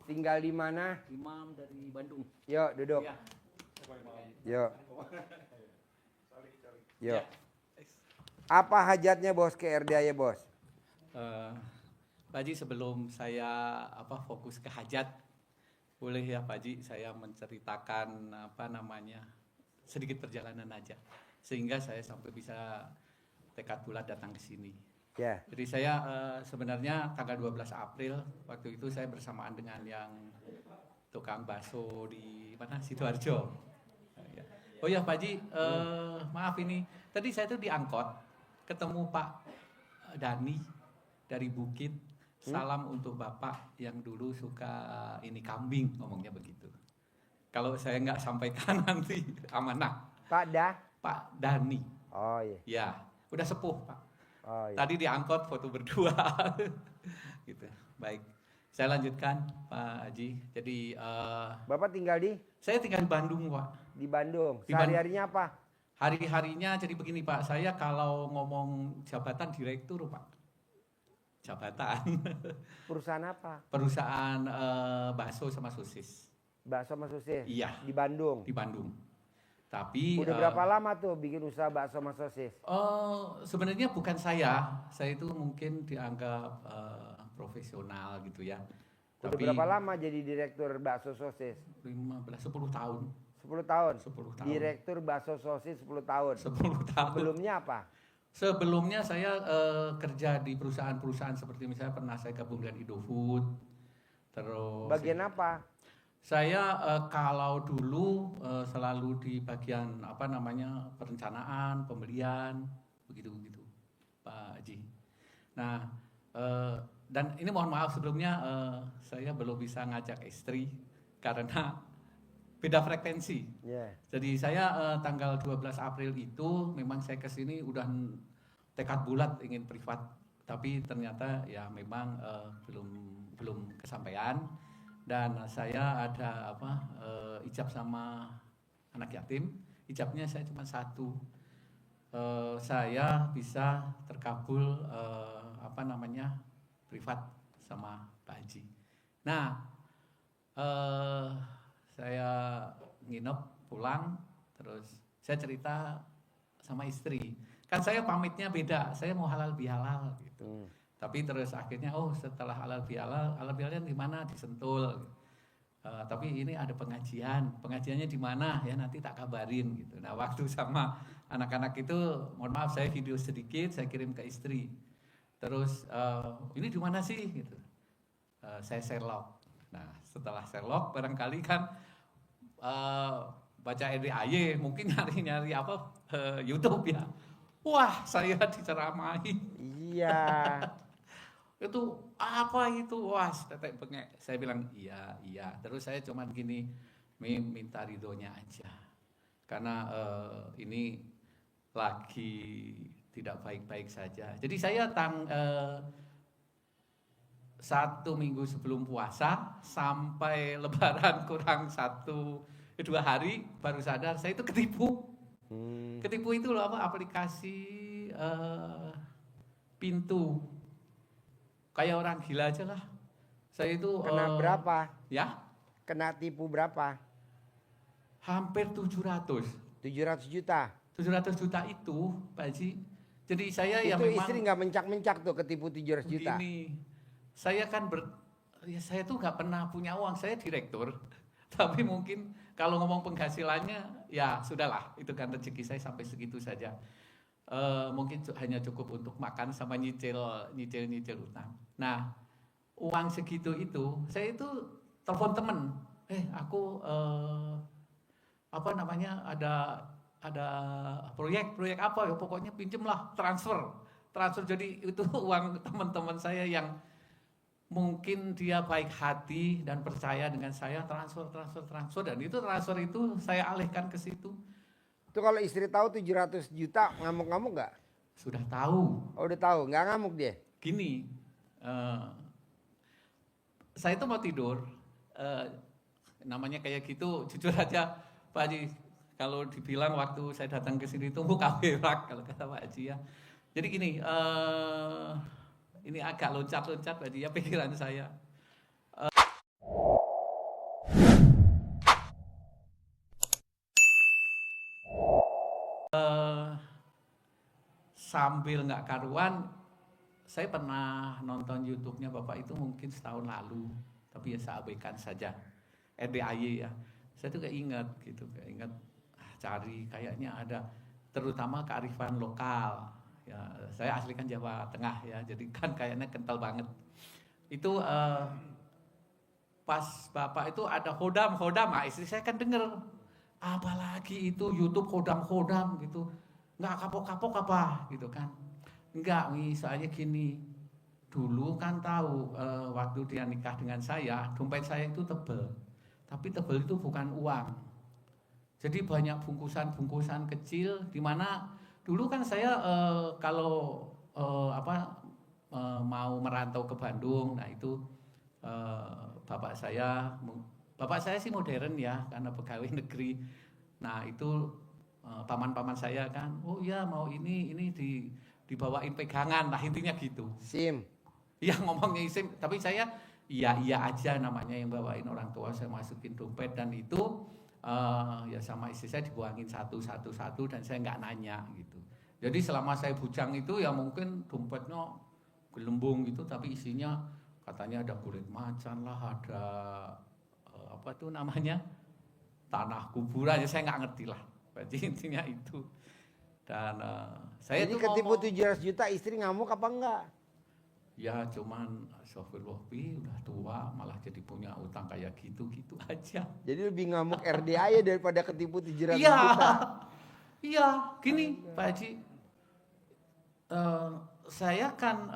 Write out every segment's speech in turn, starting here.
Tinggal di mana? Imam dari Bandung. Yuk, duduk. Ya. Yuk. Yuk. Ya. Apa hajatnya bos ke RDAY bos? Pak Haji, sebelum saya fokus ke hajat, boleh ya Pak Haji saya menceritakan sedikit perjalanan aja, sehingga saya sampai bisa tekad bulat datang ke sini. Ya. Jadi saya sebenarnya tanggal 12 April waktu itu saya bersamaan dengan yang tukang bakso di mana Sidoarjo. Oh ya Pak Haji, maaf ini tadi saya tuh diangkot ketemu Pak Dani dari Bukit. Salam untuk Bapak yang dulu suka ini kambing, ngomongnya begitu. Kalau saya nggak sampaikan nanti amanah. Pak Dani. Oh iya. Ya, udah sepuh Pak. Oh iya. Tadi diangkot foto berdua. Gitu. Baik. Saya lanjutkan Pak Haji. Jadi Bapak tinggal di? Saya tinggal di Bandung Pak. Di Bandung. Di Sehari-harinya apa? Hari-harinya jadi begini Pak. Saya kalau ngomong jabatan direktur Pak. Jabatan. Perusahaan apa? Perusahaan bakso sama sosis. Bakso sama sosis? Iya. Di Bandung? Di Bandung. Tapi udah berapa lama tuh bikin usaha bakso sama sosis? Sebenarnya bukan saya itu mungkin dianggap profesional gitu ya. Udah Tapi berapa lama jadi direktur bakso sosis? 10 tahun. 10 tahun? 10 tahun. Direktur bakso sosis 10 tahun? 10 tahun. Sebelumnya apa? Sebelumnya saya kerja di perusahaan-perusahaan seperti misalnya pernah saya gabung dengan Indofood. Terus bagian apa? Saya kalau dulu selalu di bagian perencanaan, pembelian, begitu Pak Haji. Nah, dan ini mohon maaf sebelumnya saya belum bisa ngajak istri karena beda frekuensi. Yeah. Jadi saya tanggal 12 April itu memang saya kesini udah tekad bulat ingin privat, tapi ternyata ya memang belum kesampaian. Dan saya ada ijab sama anak yatim. Ijabnya saya cuma satu. Saya bisa terkabul privat sama Pak Haji. Nah, saya nginep pulang, terus saya cerita sama istri. Kan saya pamitnya beda, saya mau halal bihalal gitu. Tapi terus akhirnya setelah halal bihalalnya di mana? Di Sentul. Tapi ini ada pengajiannya di mana? Ya nanti tak kabarin gitu. Nah waktu sama anak-anak itu, mohon maaf saya video sedikit, saya kirim ke istri. Terus ini di mana sih? Gitu. Saya Sherlock. Nah setelah Sherlock barangkali kan baca RDAY mungkin nyari YouTube ya. Wah saya diceramahi. Iya. Itu apa itu? Wah tetek bengek. Saya bilang iya. Terus saya cuman gini, minta ridhonya aja. Karena ini lagi tidak baik-baik saja. Jadi saya 1 minggu sebelum puasa sampai Lebaran kurang 1-2 hari baru sadar saya itu ketipu. Ketipu itu loh aplikasi pintu. Kayak orang gila aja lah. Saya itu kena berapa? Ya? Kena tipu berapa? Hampir 700. 700 juta? 700 juta itu Pak Haji. Jadi saya itu memang istri nggak mencak-mencak tuh ketipu 700 juta? Begini, saya kan saya tuh nggak pernah punya uang, saya direktur. Tapi mungkin kalau ngomong penghasilannya ya sudahlah, itu kan rezeki saya sampai segitu saja. Mungkin hanya cukup untuk makan sama nyicil utang. Nah, uang segitu itu, saya itu telepon temen, aku ada proyek apa ya, pokoknya pinjem lah, transfer. Jadi itu uang teman-teman saya yang mungkin dia baik hati dan percaya dengan saya, transfer dan itu transfer itu saya alihkan ke situ. Itu kalau istri tahu 700 juta ngamuk-ngamuk nggak? Sudah tahu. Oh udah tahu, nggak ngamuk dia? Gini, saya itu mau tidur, namanya kayak gitu, jujur aja Pak Haji, kalau dibilang waktu saya datang ke sini itu muka berak kalau kata Pak Haji ya. Jadi gini, ini agak loncat-loncat Pak Haji ya pikiran saya. sambil nggak karuan, saya pernah nonton YouTube-nya Bapak itu mungkin setahun lalu, tapi ya saya abaikan saja. RDAY ya, saya tuh kayak ingat gitu, cari kayaknya ada, terutama kearifan lokal. Ya, saya asli kan Jawa Tengah ya, jadi kan kayaknya kental banget. Itu pas Bapak itu ada hodam, istri saya kan denger, apalagi itu YouTube hodam gitu, nggak kapok-kapok apa gitu kan. Enggak, soalnya gini, dulu kan tahu waktu dia nikah dengan saya, dompet saya itu tebel. Tapi tebel itu bukan uang. Jadi banyak bungkusan-bungkusan kecil, di mana dulu kan saya kalau mau merantau ke Bandung, nah itu bapak saya sih modern ya, karena pegawai negeri. Nah itu paman-paman saya kan, oh iya mau ini dibawain pegangan lah, intinya gitu. SIM. Iya ngomongnya SIM, tapi saya iya aja, namanya yang bawain orang tua, saya masukin dompet dan itu ya sama istri saya dibuangin satu dan saya nggak nanya gitu. Jadi selama saya bujang itu ya mungkin dompetnya gelembung gitu, tapi isinya katanya ada kulit macan lah, ada apa tuh namanya, tanah kuburan, ya saya nggak ngerti lah. Jadi intinya itu. Dan saya Jadi tuh ketipu ngomong, 700 juta, istri ngamuk apa enggak? ya cuman astagfirullah, udah tua malah jadi punya utang kayak gitu aja. Jadi lebih ngamuk RDAY daripada ketipu 700 Iya, juta. iya, gini Pak Haji, saya kan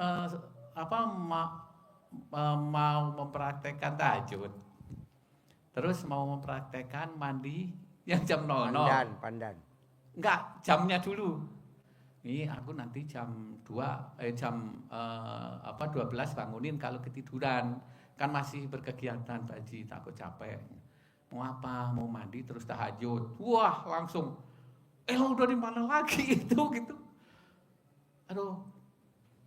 mau mempraktekkan tahajud, terus mau mempraktekkan mandi yang jam 00. Pandan. Enggak, jamnya dulu. Nih aku nanti jam 12 bangunin kalau ketiduran. Kan masih berkegiatan Pak Haji, takut capek. Mau apa? Mau mandi terus tahajud. Wah, langsung udah di mana lagi itu gitu. Aduh,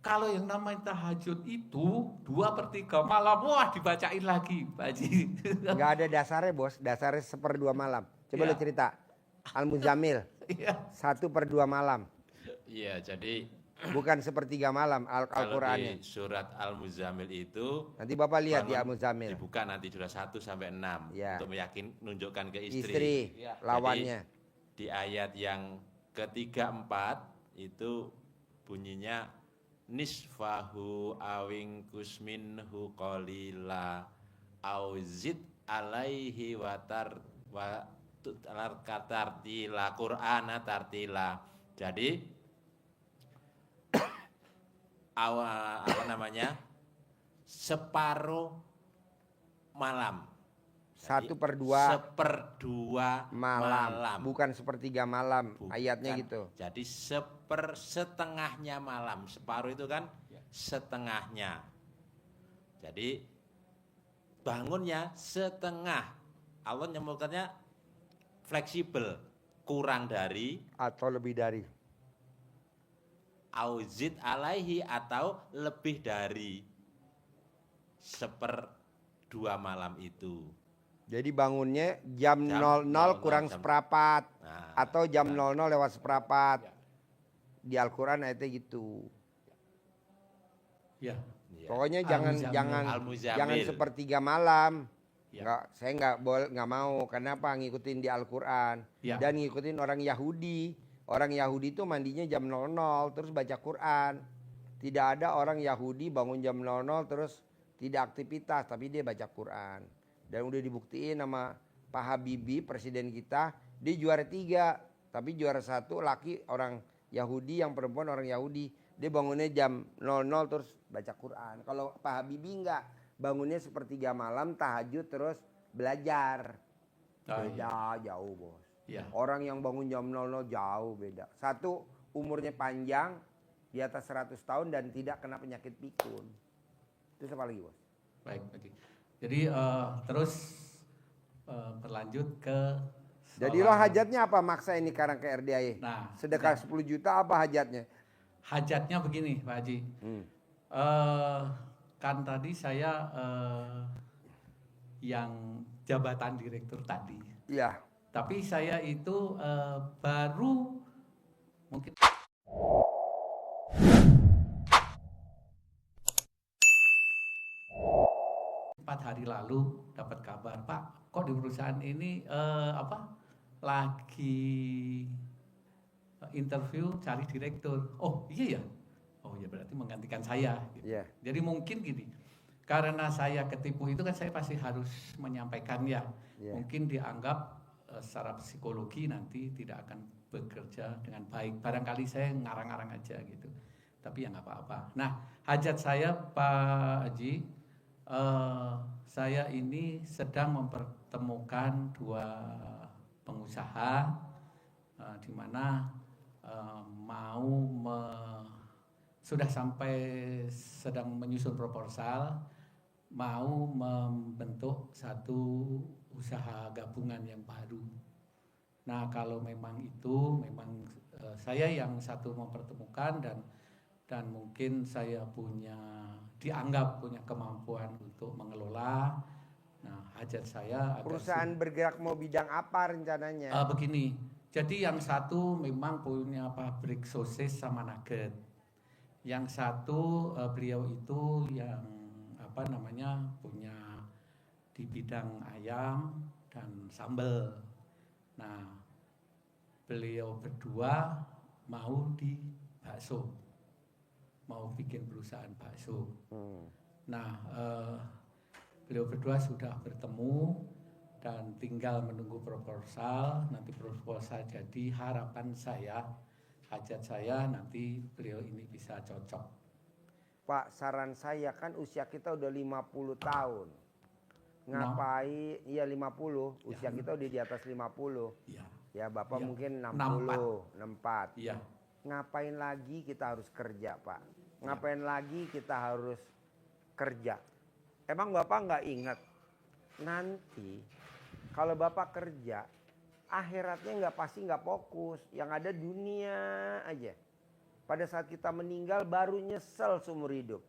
kalau yang namanya tahajud itu 2/3 malam, wah dibacain lagi Pak Haji. Enggak ada dasarnya bos, dasarnya 1/2 malam. Coba Ya. lu cerita. Al-Muzammil, Iya. 1/2 malam. Iya, jadi Bukan 1/3 malam kalau Al-Qurannya. di surat Al-Muzammil itu Nanti Bapak lihat di bangun- Al-Muzammil. dibuka nanti surat 1 sampai 6 Ya. untuk nunjukkan ke istri. Istri, Ya. lawannya. Di ayat yang ketiga 4 itu bunyinya nisfahu awing kusminhu qalila auzid alaihi tartila Qur'ana tartila. Jadi separuh malam. 1/2 1/2 malam. Bukan 1/3 malam. Bukan. Ayatnya gitu. Jadi setengahnya malam. Separuh itu kan setengahnya. Jadi bangunnya setengah. Allah nyebutkannya fleksibel, kurang dari Atau lebih dari. auzid alaihi atau lebih dari 1/2 malam itu. Jadi bangunnya jam Jam 00 kurang jam- seperempat. Nah, Atau jam nah, 00 lewat seperempat. Di Al-Quran ayatnya gitu. Ya. iya. Pokoknya Al-Muzammil. jangan Al-Muzammil. 1/3 malam. Ya. Saya nggak mau. Kenapa? Ngikutin di Al-Quran. Ya. Dan ngikutin orang Yahudi. Orang Yahudi itu mandinya jam 00 terus baca Quran. Tidak ada orang Yahudi bangun jam 00 terus tidak aktivitas, tapi dia baca Quran. Dan udah dibuktiin sama Pak Habibie, presiden kita, dia juara 3. Tapi juara 1 laki orang Yahudi, yang perempuan orang Yahudi. Dia bangunnya jam 00 terus baca Quran. Kalau Pak Habibie enggak, bangunnya 1/3 malam tahajud terus belajar. Beda jauh bos. Ya. Orang yang bangun jam 00 jauh beda. Satu, umurnya panjang, di atas 100 tahun dan tidak kena penyakit pikun. Terus apa lagi bos? Baik, oke. Jadi terus berlanjut ke Jadi lo hajatnya apa maksa ini sekarang ke RDAY? Nah, Sedekah 10 juta apa hajatnya? hajatnya begini Pak Haji. Kan tadi saya yang jabatan direktur tadi. Iya. Tapi saya itu baru mungkin 4 hari lalu dapat kabar, Pak, kok di perusahaan ini lagi interview cari direktur. Oh iya ya, oh ya berarti menggantikan saya. Gitu. Iya. Jadi mungkin gini, karena saya ketipu itu kan saya pasti harus menyampaikan ya. Iya. Mungkin dianggap secara psikologi nanti tidak akan bekerja dengan baik. Barangkali saya ngarang-ngarang aja gitu. Tapi ya nggak apa-apa. Nah, hajat saya Pak Haji, saya ini sedang mempertemukan dua pengusaha di mana sudah sampai sedang menyusun proposal, mau membentuk satu usaha gabungan yang baru. Nah, kalau memang itu, memang saya yang satu mempertemukan dan mungkin saya dianggap punya kemampuan untuk mengelola. Nah, hajat saya Perusahaan bergerak mau bidang apa rencananya? begini. Jadi yang satu memang punya pabrik sosis sama nugget. Yang satu beliau itu yang punya di bidang ayam dan sambal. Nah, beliau berdua mau di bakso, mau bikin perusahaan bakso. Nah, beliau berdua sudah bertemu dan tinggal menunggu proposal. Nanti proposal jadi, harapan saya, hajat saya nanti beliau ini bisa cocok. Pak, saran saya kan usia kita udah 50 tahun. Ngapain? Iya 50, usia kita udah di atas 50. Iya. Ya Bapak Ya, mungkin 60, 64. Iya. Ngapain lagi kita harus kerja Pak? Ngapain lagi kita harus kerja? Emang Bapak nggak ingat nanti kalau Bapak kerja akhiratnya nggak fokus, yang ada dunia aja. Pada saat kita meninggal baru nyesel seumur hidup.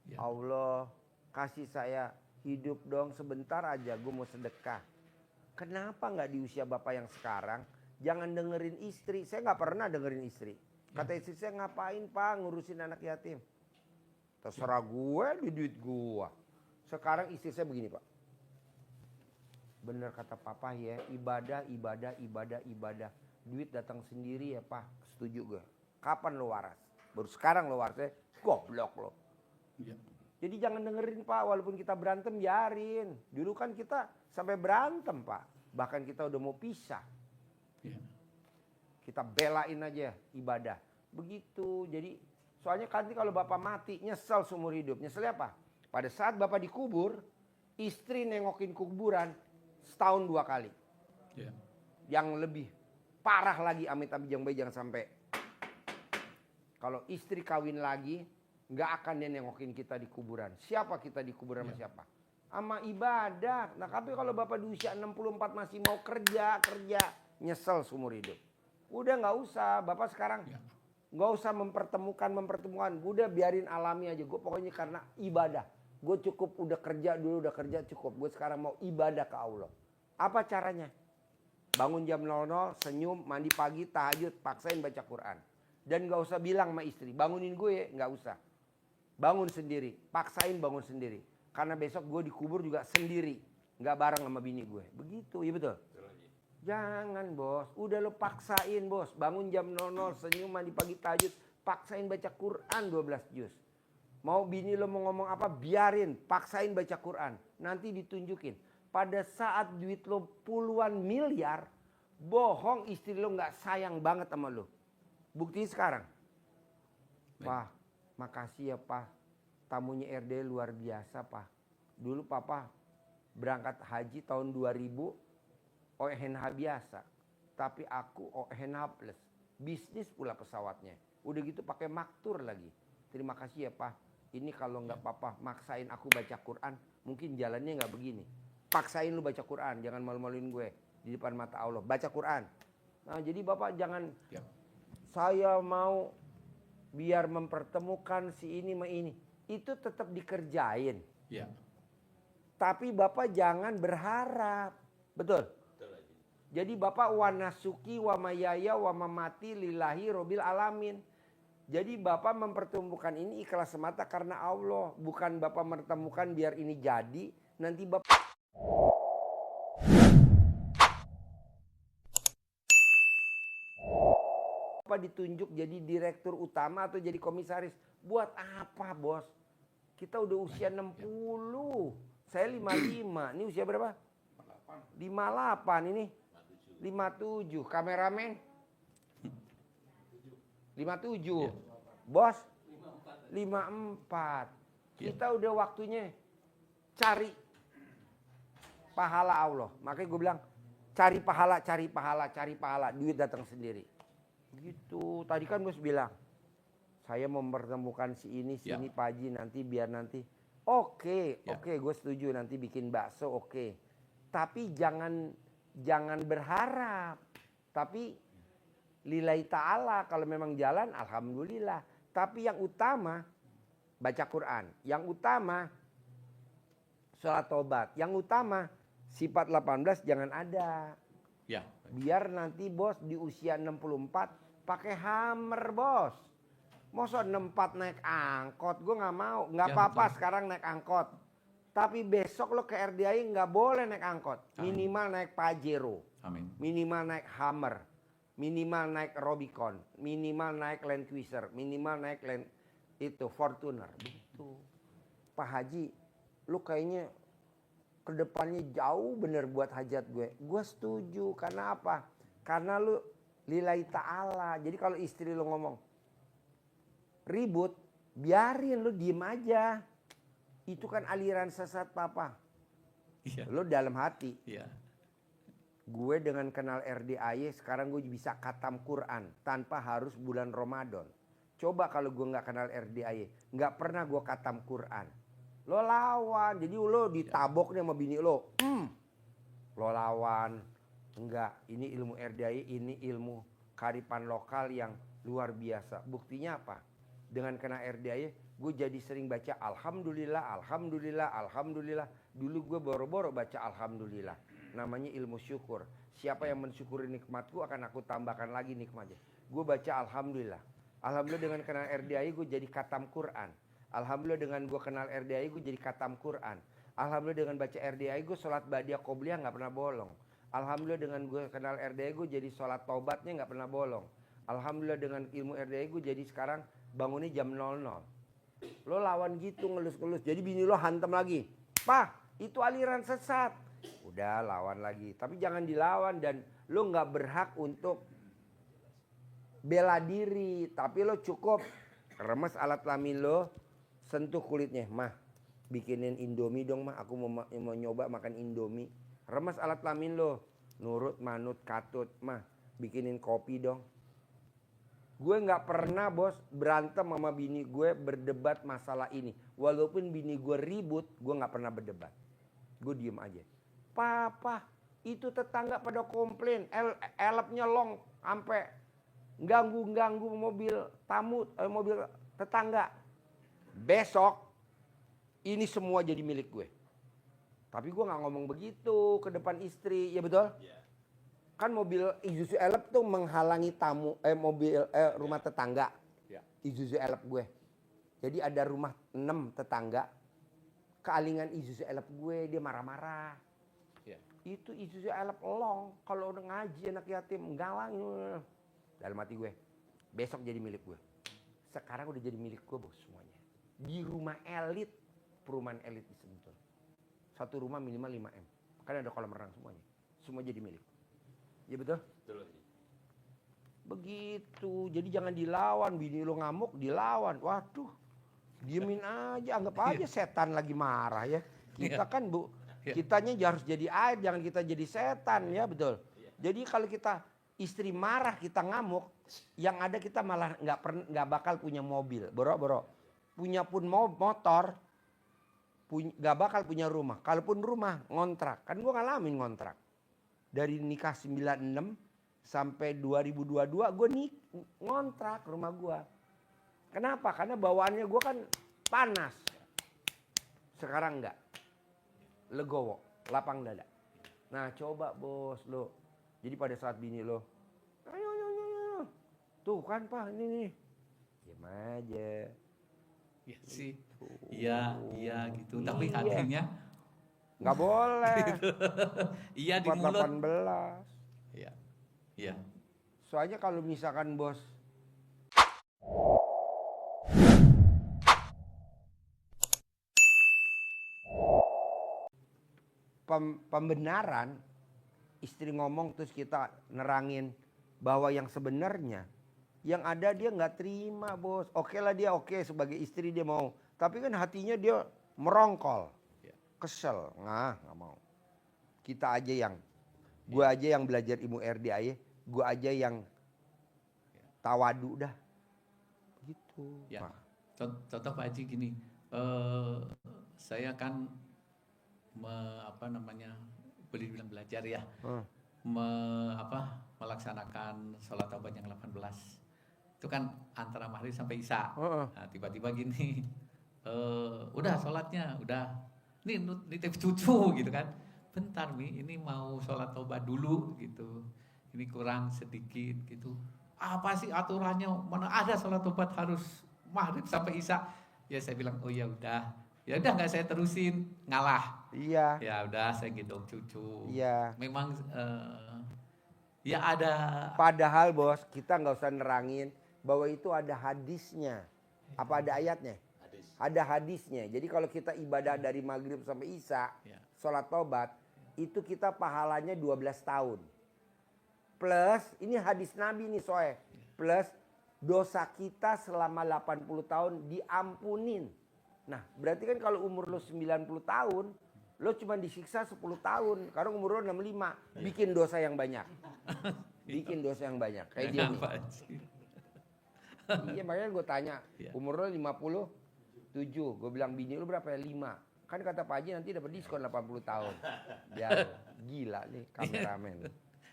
Ya. Allah kasih saya hidup dong sebentar aja, gue mau sedekah. Kenapa nggak di usia Bapak yang sekarang? Jangan dengerin istri. Saya nggak pernah dengerin istri. Kata istri saya, ngapain Pak ngurusin anak yatim? Terserah gue, di duit gue. Sekarang istri saya begini Pak. Bener kata Papa ya, ibadah. Duit datang sendiri ya Pak, setuju gue. Kapan lo waras? Baru sekarang lo waras, goblok lo. Ya. Jadi jangan dengerin Pak, walaupun kita berantem biarin. Dulu kan kita sampai berantem Pak. Bahkan kita udah mau pisah. Ya. Kita belain aja ibadah. Begitu, jadi soalnya nanti kalau Bapak mati nyesel seumur hidup. Nyesel apa? Pada saat Bapak dikubur, istri nengokin kuburan setahun 2 kali. Ya. Yang lebih parah lagi, amit-amit jangan sampai. Kalau istri kawin lagi, nggak akan dia nengokin kita di kuburan. Siapa kita di kuburan sama siapa? Sama ibadah. Nah tapi kalau Bapak di usia 64 masih mau kerja, nyesel seumur hidup. Udah nggak usah, Bapak sekarang nggak usah mempertemukan. Udah biarin alami aja. Gue pokoknya karena ibadah. Gue cukup udah kerja cukup. Gue sekarang mau ibadah ke Allah. Apa caranya? Bangun jam 00, senyum, mandi pagi, tahajud, paksain baca Quran. Dan gak usah bilang sama istri, bangunin gue, gak usah. Bangun sendiri, paksain bangun sendiri. Karena besok gue dikubur juga sendiri. Gak bareng sama bini gue. Begitu, iya betul? Jangan bos, udah lo paksain bos. Bangun jam 00, senyum, mandi pagi, tahajud, paksain baca Quran 12 juz. Mau bini lo mau ngomong apa, biarin, paksain baca Quran. Nanti ditunjukin. Pada saat duit lo puluhan miliar, bohong istri lo gak sayang banget sama lo. Bukti sekarang. Pak, makasih ya Pak. Tamunya RD luar biasa Pak. Dulu Papa berangkat haji tahun 2000 ONH biasa. Tapi aku ONH plus. Bisnis pula pesawatnya. Udah gitu pakai maktur lagi. Terima kasih ya Pak. Ini kalau nggak Papa maksain aku baca Quran, mungkin jalannya nggak begini. Paksain lu baca Quran, jangan malu-maluin gue di depan mata Allah. Baca Quran. Nah jadi Bapak jangan... Saya mau biar mempertemukan si ini sama ini. Itu tetap dikerjain. Ya. Tapi Bapak jangan berharap. Betul? Jadi Bapak wa nasuki wa mayaya wa mamati lillahi robil alamin. Jadi Bapak mempertemukan ini ikhlas semata karena Allah. Bukan Bapak mempertemukan biar ini jadi. nanti bapak ditunjuk jadi direktur utama atau jadi komisaris. Buat apa, Bos? Kita udah usia 60. Saya 55. Ini usia berapa? 58 ini. 57. Kameramen? 57. Bos? 54. Kita udah waktunya cari pahala Allah. Makanya gue bilang, cari pahala, cari pahala, cari pahala. Duit datang sendiri. Gitu. Tadi kan Bos bilang, saya mempertemukan si ini, Pak Haji, nanti biar nanti. Oke, gue setuju nanti bikin bakso, oke. Tapi jangan berharap. Tapi lillahi ta'ala, kalau memang jalan alhamdulillah. Tapi yang utama baca Quran. Yang utama sholat tobat. Yang utama sifat 18 jangan ada. Ya. Biar nanti Bos di usia 64 pakai Hummer, Bos. Masa 64 naik angkot, gue nggak mau. Nggak apa-apa sekarang naik angkot. Tapi besok lo ke RDI nggak boleh naik angkot. Minimal naik Pajero. Amin. Minimal naik Hummer. Minimal naik Rubicon. Minimal naik Land Cruiser. Minimal naik Land itu Fortuner. Begitu. Pak Haji, lu kayaknya kedepannya jauh bener buat hajat gue. Gue setuju. Karena apa? Karena lu lillahi ta'ala. Jadi kalau istri lu ngomong ribut, biarin, lu diem aja. Itu kan aliran sesat papa. Iya. Lu dalam hati. Iya. Gue dengan kenal RDAY sekarang gue bisa khatam Quran tanpa harus bulan Ramadan. Coba kalau gue nggak kenal RDAY, nggak pernah gue khatam Quran. Lo lawan, jadi lo ditabok nih sama bini lo. Lo lawan. Enggak, ini ilmu RDAY, ini ilmu kearifan lokal yang luar biasa. Buktinya apa? Dengan kenal RDAY, gue jadi sering baca Alhamdulillah, Alhamdulillah, Alhamdulillah. Dulu gue boro-boro baca Alhamdulillah. Namanya ilmu syukur. Siapa yang mensyukuri nikmatku akan aku tambahkan lagi nikmatnya. Gue baca Alhamdulillah. Alhamdulillah dengan kenal RDAY gue jadi khatam Quran. Alhamdulillah dengan gue kenal RDAY gue jadi khatam Quran. Alhamdulillah dengan baca RDAY gue sholat badiah qobliyah gak pernah bolong. Alhamdulillah dengan gue kenal RDAY gue jadi sholat taubatnya gak pernah bolong. Alhamdulillah dengan ilmu RDAY gue jadi sekarang bangunnya jam 00. Lo lawan gitu ngelus-ngelus. Jadi bini lo hantam lagi. Pak, itu aliran sesat. Udah lawan lagi. Tapi jangan dilawan dan lo gak berhak untuk bela diri. Tapi lo cukup remes alat kelamin lo, sentuh kulitnya. Mah, bikinin Indomie dong mah. Aku mau nyoba makan Indomie. Remes alat kelamin lo. Nurut, manut, katut. Mah, bikinin kopi dong. Gue gak pernah bos berantem sama bini gue berdebat masalah ini. Walaupun bini gue ribut, gue gak pernah berdebat. Gue diem aja. Papa, itu tetangga pada komplain. Elep nyelong sampai ganggu-ganggu mobil tamu, mobil tetangga. Besok ini semua jadi milik gue. Tapi gue gak ngomong begitu ke depan istri, ya betul? Yeah. Kan mobil Isuzu Elep tuh menghalangi tamu, rumah tetangga. Yeah. Isuzu Elep gue. Jadi ada rumah 6 tetangga, kealingan Isuzu Elep gue, dia marah-marah. Yeah. Itu Isuzu Elep long, kalau udah ngaji anak yatim, galangin. Dalam hati gue, besok jadi milik gue. Sekarang udah jadi milik gue bos semuanya. Di rumah elit, perumahan elit di Sentul. Satu rumah minimal 5M. Kan ada kolam renang semuanya. Semua jadi milik. Ya betul? Betul. Begitu. Jadi jangan dilawan. Bini lo ngamuk, dilawan. Waduh. Diemin aja. Anggap aja setan lagi marah ya. Kita kan kitanya harus jadi air. Jangan kita jadi setan ya betul. Jadi kalau kita istri marah kita ngamuk. Yang ada kita malah nggak bakal punya mobil. Boro-boro. Punya pun motor. Gak bakal punya rumah. Kalaupun rumah ngontrak. Kan gue ngalamin ngontrak. Dari nikah 96 sampai 2022 gue ngontrak rumah gue. Kenapa? Karena bawaannya gue kan panas. Sekarang enggak. Legowo, lapang dada. Nah coba bos lo. Jadi pada saat bini lo. Ayo. Tuh kan pak ini nih. Diam aja. Ya sih. Iya gitu. Tapi akhirnya Nggak boleh. Iya di 4 mulut. 18. Iya. Iya. Soalnya kalau misalkan bos pembenaran, istri ngomong terus kita nerangin bahwa yang sebenarnya, yang ada dia nggak terima bos. Oke lah dia oke sebagai istri dia mau, tapi kan hatinya dia merongkol, Ya. kesel, nggak mau. Kita aja yang, gua aja yang belajar ilmu RDAY, gua aja yang tawadu dah, gitu. Ya. Nah, Contoh Pak Haji gini, saya kan belajar ya, melaksanakan sholat taubat yang 18. Itu kan antara maghrib sampai isya. Nah, tiba-tiba gini, udah sholatnya, udah, ini nitip cucu gitu kan. Bentar Mi, ini mau sholat taubat dulu gitu. Ini kurang sedikit gitu. Apa sih aturannya? Mana ada sholat taubat harus maghrib sampai isya? Ya saya bilang, oh ya udah nggak saya terusin, ngalah. iya, Ya udah saya gendong cucu. iya. Memang ya ada. Padahal bos kita nggak usah nerangin bahwa itu ada hadisnya. Apa ada ayatnya? Hadis. Ada hadisnya. Jadi kalau kita ibadah dari maghrib sampai isya, Ya. sholat tobat, itu kita pahalanya 12 tahun. Plus, ini hadis Nabi nih Soe. Plus, dosa kita selama 80 tahun diampunin. Nah, berarti kan kalau umur lo 90 tahun, lo cuma disiksa 10 tahun. Karena umur lo 65. Bikin dosa yang banyak. Bikin dosa yang banyak. Kayak dia nih. Apa sih? Iya makanya gue tanya, Iya. umur lo 57, gue bilang bini lo berapa ya? 5. Kan kata Pak Haji nanti dapat diskon 80 tahun. Ya gila nih kameramen.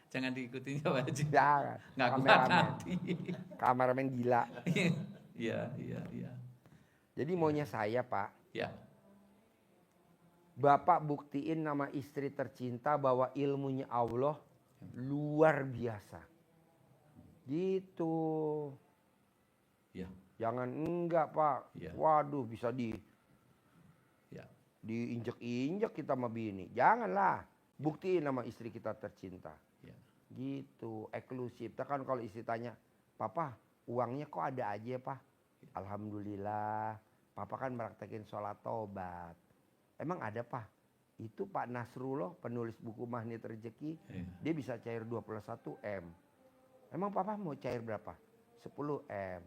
Jangan diikutin ya Pak Haji. Jangan, Nggak kuat kameramen. nanti. Kameramen gila. Iya. Jadi maunya saya Pak, Ya. Bapak buktiin nama istri tercinta bahwa ilmunya Allah luar biasa. Gitu. Ya. Jangan enggak Pak. Iya. Waduh bisa Ya. diinjek-injek kita sama bini. Janganlah. Buktiin nama istri kita tercinta. Ya. Gitu, eksklusif. Kan kalau istri tanya, Papa uangnya kok ada aja Pak? Alhamdulillah, Papa kan meraktekin sholat tobat. Emang ada Pak? Itu Pak Nasrullah, penulis buku Magnet Rezeki, Iya. dia bisa cair 21 M. Emang Papa mau cair berapa? 10 M.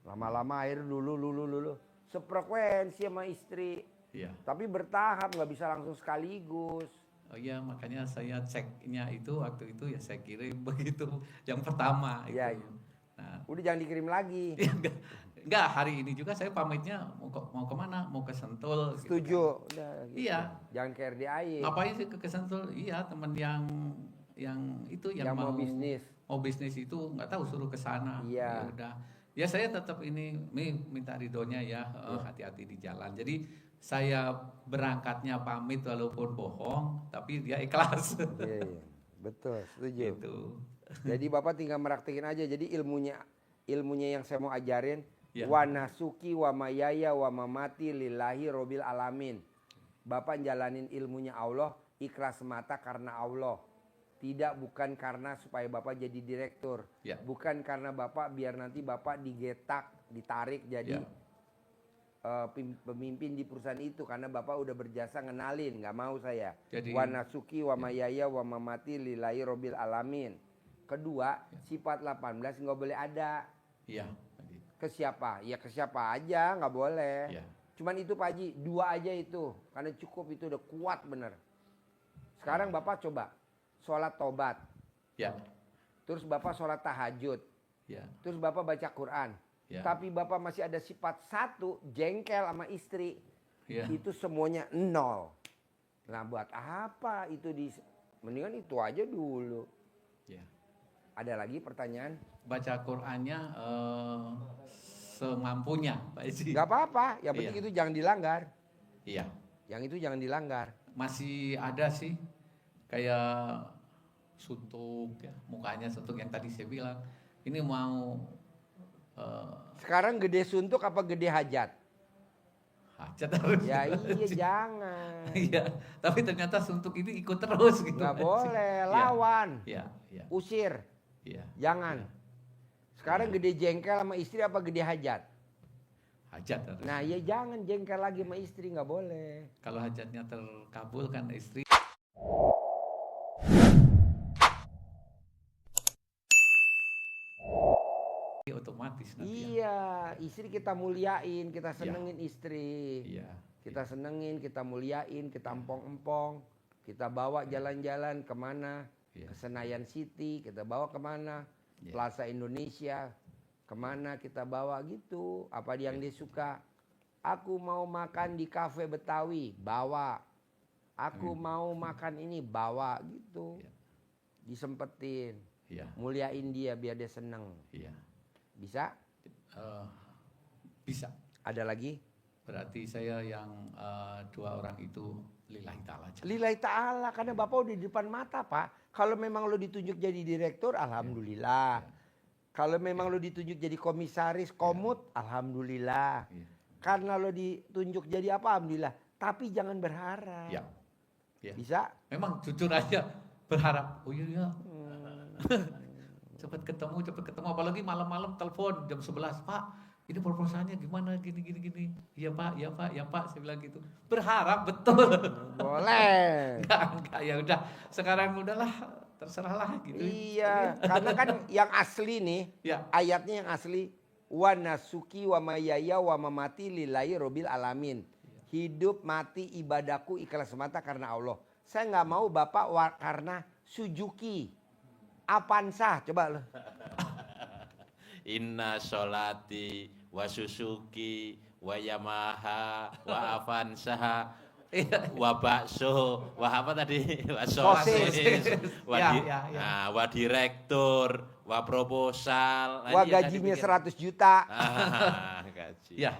Lama-lama air dulu. Sefrekuensi sama istri. Iya. Tapi bertahap, nggak bisa langsung sekaligus. Oh iya, makanya saya ceknya itu waktu itu ya saya kirim begitu yang pertama itu. Iya, iya. Nah, Udah jangan dikirim lagi. enggak, hari ini juga saya pamitnya mau kemana? Mau ke Sentul. gitu Setuju. kan. Udah, gitu. Iya. Jangan ke RDAY. Ngapain sih ke Sentul? Iya, teman yang itu yang Yang mau bisnis. Mau bisnis itu nggak tahu suruh ke sana. Iya. Ya udah. Ya saya tetap ini minta ridhonya ya, hati-hati di jalan. Jadi saya berangkatnya pamit walaupun bohong, tapi dia ikhlas. Iya, iya. Betul, setuju. Gitu. Jadi Bapak tinggal meraktekin aja. Jadi ilmunya yang saya mau ajarin, Ya. wa nasuki wa mayaya wa mamati lillahi robil alamin. Bapak jalanin ilmunya Allah, ikhlas semata karena Allah. Tidak bukan karena supaya Bapak jadi direktur. Ya. Bukan karena Bapak biar nanti Bapak digetak, ditarik jadi Ya. pemimpin di perusahaan itu. Karena Bapak udah berjasa ngenalin, nggak mau saya. Jadi- Wa nasuki wa mayaya wa mamati lillahi robil alamin. Kedua, sifat 18 nggak boleh ada. Iya. Ke siapa? Ya ke siapa aja, nggak boleh. Iya. Cuman itu Pak Haji, 2 aja itu. Karena cukup itu udah kuat bener. Sekarang Bapak coba, sholat tobat. Ya. Terus Bapak sholat tahajud. Ya. Terus Bapak baca Quran. Ya. Tapi Bapak masih ada sifat 1, jengkel sama istri. Ya. Itu semuanya 0. Nah buat apa itu mendingan itu aja dulu. Ya. Ada lagi pertanyaan? Baca Qur'annya semampunya, Pak Haji. Gak apa-apa, yang penting Iya. itu jangan dilanggar. Iya. Yang itu jangan dilanggar. Masih ada sih kayak suntuk ya, mukanya suntuk yang tadi saya bilang. Ini mau Sekarang gede suntuk apa gede hajat? hajat harus. Ya iya jangan. Iya, tapi ternyata suntuk ini ikut terus gitu. Nggak boleh, Iya. lawan. Iya, iya, Usir. iya. Jangan. Sekarang gede jengkel sama istri apa gede hajat? Hajat harus. Nah ya jangan jengkel lagi sama istri, nggak boleh. Kalau hajatnya terkabul kan istri otomatis nanti. Iya, istri kita muliain, kita senengin istri. Iya. Kita senengin, kita muliain, kita empong-empong. Kita bawa jalan-jalan kemana? Iya. Ke Senayan City, kita bawa kemana? Iya. Plaza Indonesia, kemana kita bawa gitu. Apa yang dia suka. Aku mau makan di kafe Betawi, bawa. Aku mau makan ini, bawa gitu. Iya. Disempetin. Iya. Muliain dia biar dia seneng. Iya. Bisa? Bisa. Ada lagi? Berarti saya yang dua orang itu lillahi ta'ala aja. Lillahi ta'ala, karena Bapak udah di depan mata Pak. Kalau memang lo ditunjuk jadi direktur, alhamdulillah. Kalau memang lo ditunjuk jadi komisaris, komut, alhamdulillah. Iya. Karena lo ditunjuk jadi apa, alhamdulillah. Tapi jangan berharap. Iya. Iya. Bisa? Memang jujur aja berharap. Oh iya. Cepat ketemu. Apalagi malam-malam telepon jam 11. Pak, ini proposalnya gimana? Gini. Iya Pak. Saya bilang gitu. Berharap betul. Boleh. Enggak, ya udah. Sekarang udahlah, terserahlah gitu. Iya, karena kan yang asli nih, Ya. ayatnya yang asli. Wa nasuki wa mayaya wa mamati lillahi robil alamin. Hidup, mati, ibadahku ikhlas semata karena Allah. Saya nggak mau Bapak karena Suzuki. Avanza, coba lo. Inna sholati wa Suzuki wa Yamaha wa Avanza wa bakso wa apa tadi? Wa sosis, wa, Ya. Nah, wa direktur, wa proposal. Nah, Wah ini yang gajinya tadi 100 juta. gaji. Ya.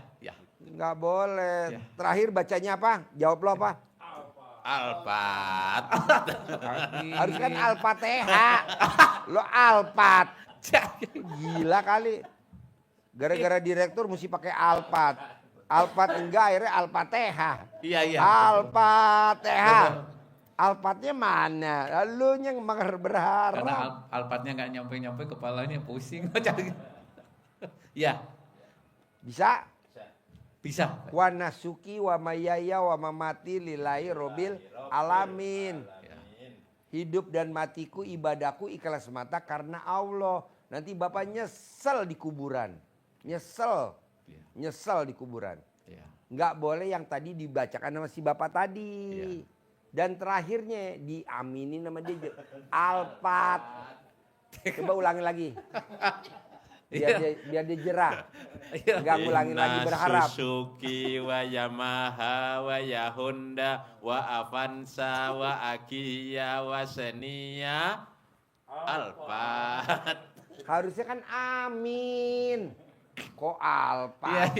Nggak boleh. Ya. Terakhir bacanya apa? Jawab lo apa? Alpat. Harus kan Al-Fatihah. Lo Alpat. Gila kali. Gara-gara direktur mesti pakai Alpat. Alpat enggak, akhirnya Al-Fatihah. Iya. Al-Fatihah. Alpatnya mana? Lu yang Karena berharap. alpatnya nggak nyampe kepalanya pusing. Ya, Bisa? bisa. Wa nasuki wa mayaya wa mamati lillahi robil alamin. Hidup dan matiku, ibadahku ikhlas semata karena Allah. Nanti Bapak nyesel di kuburan. Nyesel di kuburan. Ya. Nggak boleh yang tadi dibacakan sama si Bapak tadi. Iya. Dan terakhirnya diaminin sama dia. Alpat. Coba ulangi lagi. Biar dia jerah. Nggak ngulangin lagi berharap. Suzuki wa Yamaha wa Honda wa Avanza wa Agia wa Xenia Alphard. Harusnya kan amin. Kok Alpat?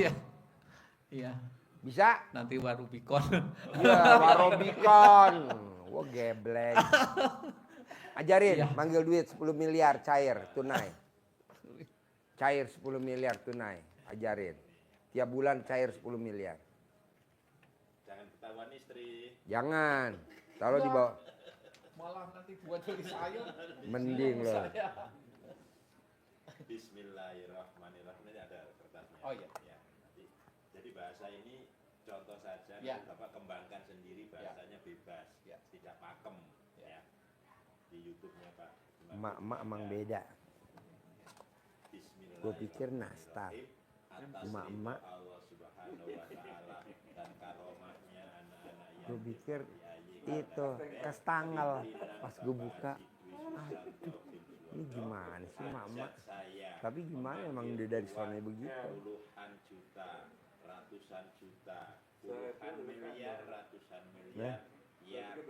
Iya. Bisa? Nanti Warubicon. Iya, Warobicon. Wah geblek. Ajarin, Iya. manggil duit 10 miliar cair tunai. Cair 10 miliar tunai. Ajarin. Tiap bulan cair 10 miliar. Jangan ketahuan istri. Jangan. Taruh di bawah. Malah nanti buat beli sayur. Mending loh. Bismillahirrahmanirrahim. Ini ada kertasnya. Oh iya. Ya, nanti. Jadi bahasa ini contoh saja. Ya. Bapak kembangkan sendiri bahasanya bebas. Ya. Tidak pakem. Ya. Di YouTube-nya Pak. Emak-emak emang beda. Gue pikir nastar. Atas Emak-emak. ridho Allah Subhanahu wa taala dan karomahnya anak-anak yang Gue pikir itu kastangel. Pas gue buka. Aduh. Ini gimana sih emak-emak? Tapi gimana emang udah dari sana begitu. Puluhan juta, ratusan juta, puluhan miliar, ratusan miliar. Yakin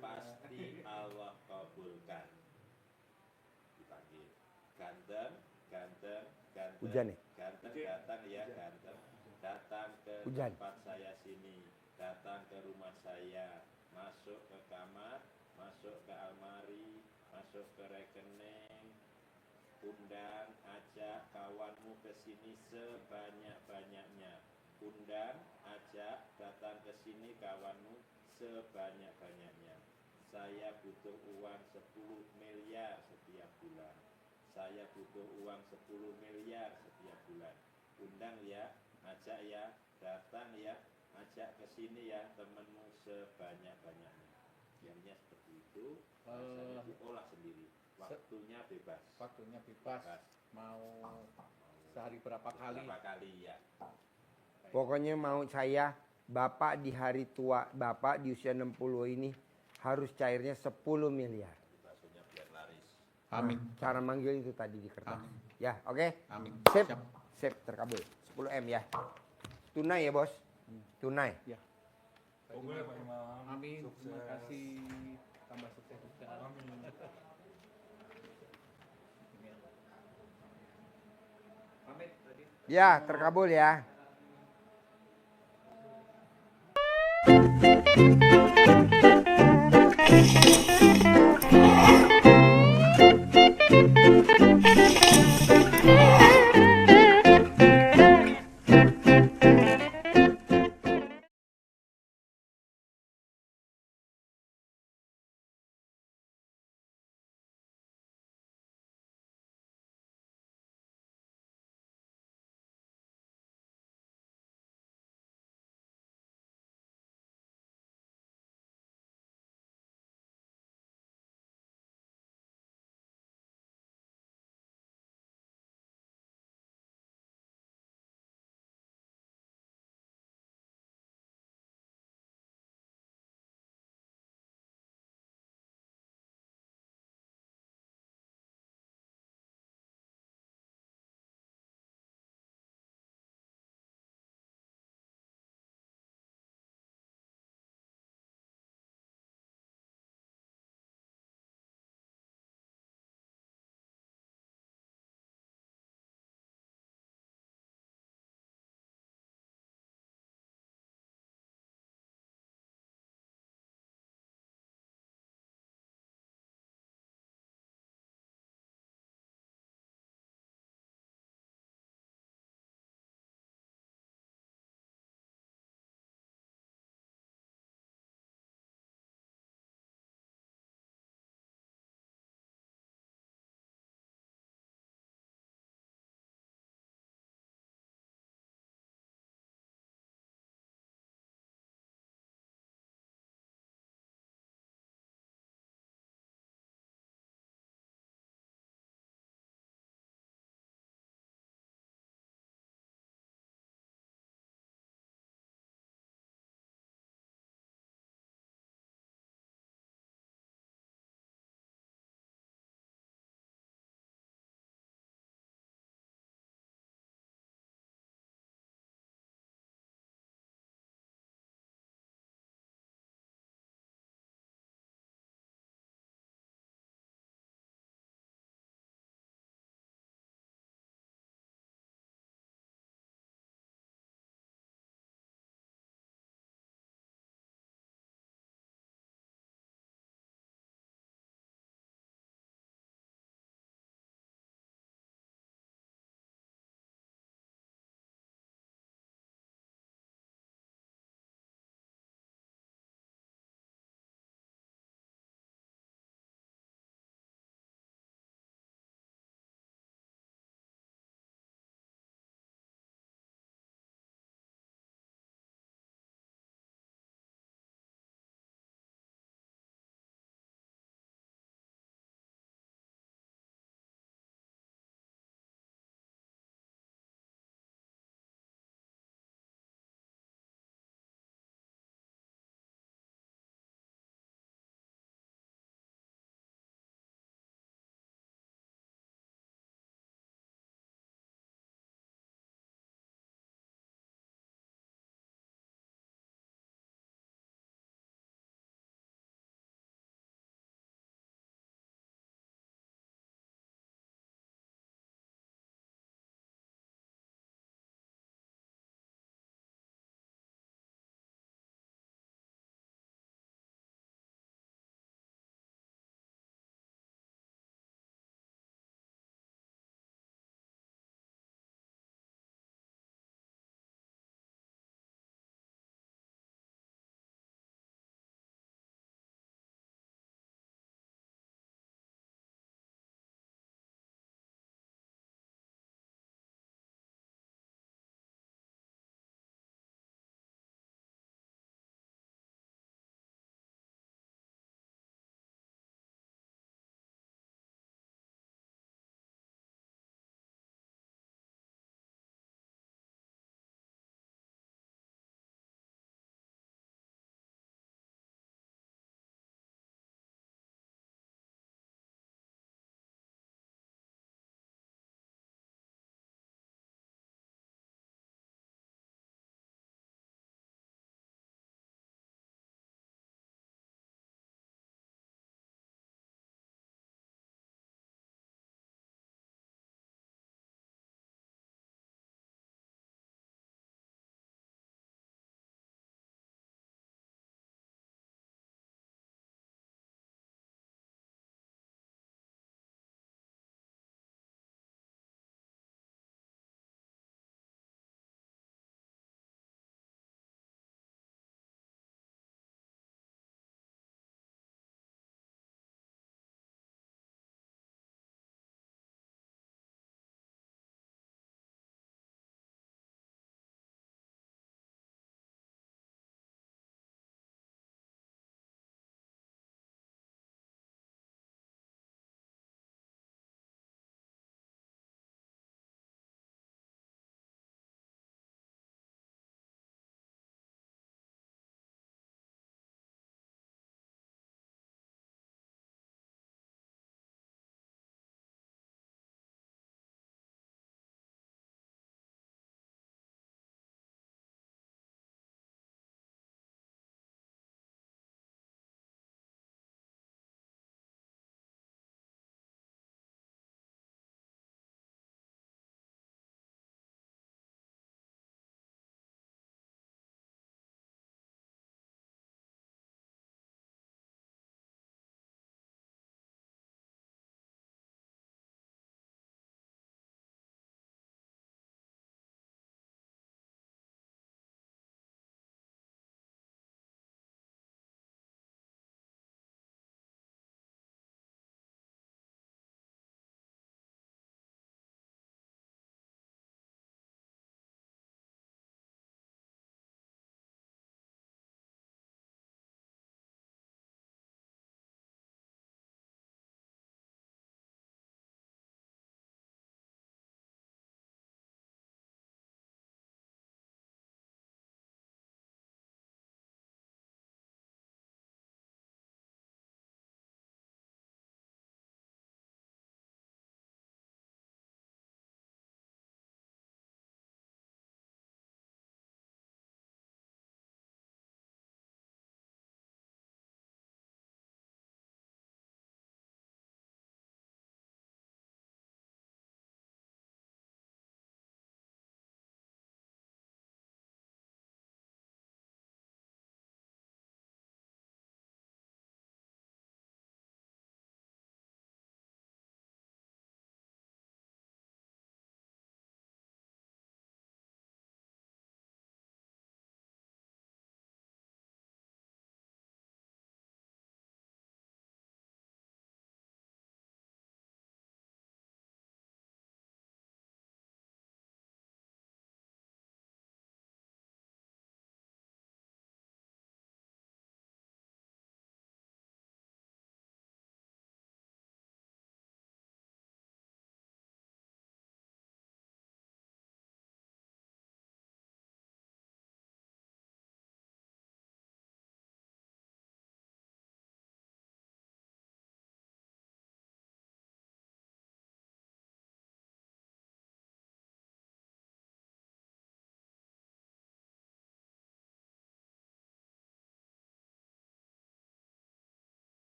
pasti Allah kabulkan. Dipanggil. Ganteng. Hujan nih? Ganteng datang ya, ganteng. Datang ke Hujan. tempat saya sini. Datang ke rumah saya. Masuk ke kamar, masuk ke almari, masuk ke rekening. Undang, ajak kawanmu ke sini sebanyak-banyaknya. Undang, ajak ajak datang ke sini kawanmu sebanyak-banyaknya. Saya butuh uang 10 miliar setiap bulan. Saya butuh uang 10 miliar setiap bulan. Undang ya, ajak ya, datang ya, ajak ke sini ya temanmu sebanyak-banyaknya. Intinya seperti itu. Rasanya diolah sendiri. Waktunya bebas. Waktunya bebas. Mau sehari berapa kali? Berapa kali ya. Pokoknya mau saya, Bapak di hari tua, Bapak di usia 60 ini harus cairnya 10 miliar. Baksonya biar laris. Amin. Cara manggil itu tadi di kertas. Amin. Ya, oke. Amin. Sip. Siap. Sip, terkabul. 10 M ya. Tunai ya, Bos. Tunai. Ya. Oke Pak Imam. Amin. Sukses. Terima kasih. Tambah sukses juga. Amin. Pamit tadi. Ya, terkabul ya.